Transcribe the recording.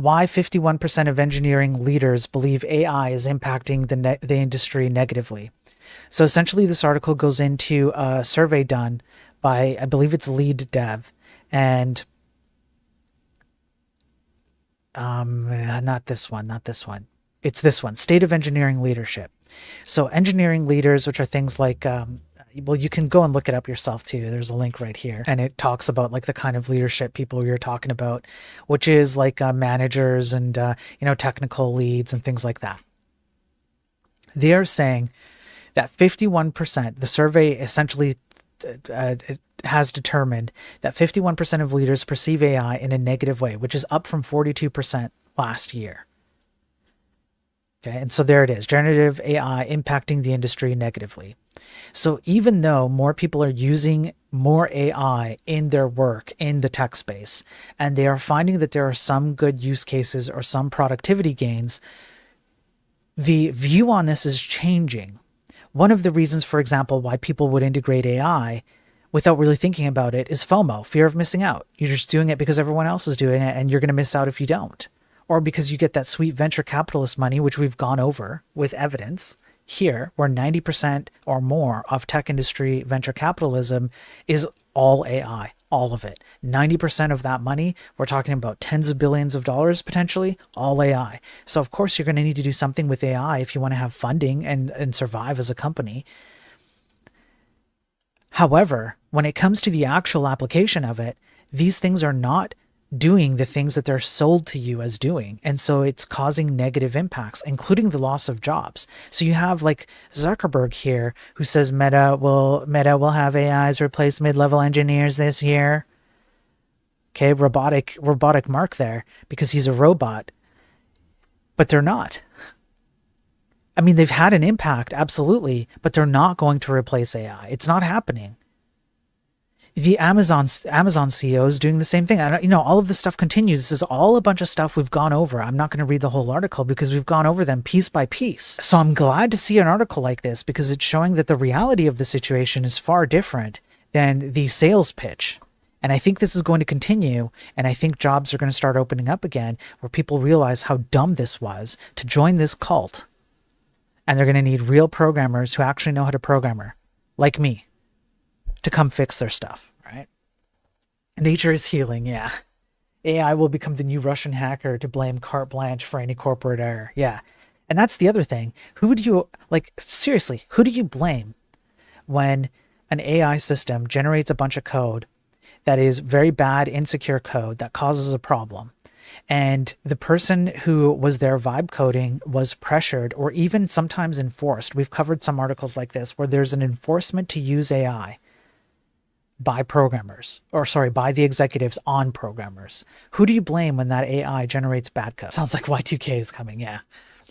Why 51% of engineering leaders believe AI is impacting the industry negatively. So essentially, this article goes into a survey done by, I believe it's Lead Dev, and not this one, not this one. It's this one, State of Engineering Leadership. So engineering leaders, which are things like, well, you can go and look it up yourself too. There's a link right here, and it talks about like the kind of leadership people you're talking about, which is like managers and technical leads and things like that. They are saying that 51%, the survey essentially has determined that 51% of leaders perceive AI in a negative way, which is up from 42% last year. Okay, and so there it is, generative AI impacting the industry negatively. So even though more people are using more AI in their work in the tech space, and they are finding that there are some good use cases or some productivity gains, the view on this is changing. One of the reasons, for example, why people would integrate AI without really thinking about it is FOMO, fear of missing out. You're just doing it because everyone else is doing it, and you're going to miss out if you don't. Or because you get that sweet venture capitalist money, which we've gone over with evidence here, where 90% or more of tech industry venture capitalism is all AI, all of it. 90% of that money, we're talking about tens of billions of dollars potentially, all AI. So of course you're going to need to do something with AI if you want to have funding and survive as a company. However, when it comes to the actual application of it, these things are not doing the things that they're sold to you as doing. And so it's causing negative impacts, including the loss of jobs. So you have like Zuckerberg here who says Meta will have AIs replace mid-level engineers this year. Okay, robotic mark there because he's a robot. But they're not. I mean, they've had an impact, absolutely, but they're not going to replace AI. It's not happening. The Amazon CEO is doing the same thing. All of this stuff continues. This is all a bunch of stuff we've gone over. I'm not going to read the whole article because we've gone over them piece by piece. So I'm glad to see an article like this because it's showing that the reality of the situation is far different than the sales pitch. And I think this is going to continue, and I think jobs are going to start opening up again where people realize how dumb this was to join this cult. And they're going to need real programmers who actually know how to program, like me, to come fix their stuff, right? Nature is healing, yeah. AI will become the new Russian hacker to blame carte blanche for any corporate error, yeah. And that's the other thing. Seriously, who do you blame when an AI system generates a bunch of code that is very bad, insecure code that causes a problem? And the person who was there vibe coding was pressured or even sometimes enforced. We've covered some articles like this where there's an enforcement to use AI by the executives on programmers. Who do you blame when that AI generates bad code? Sounds like Y2K is coming, yeah.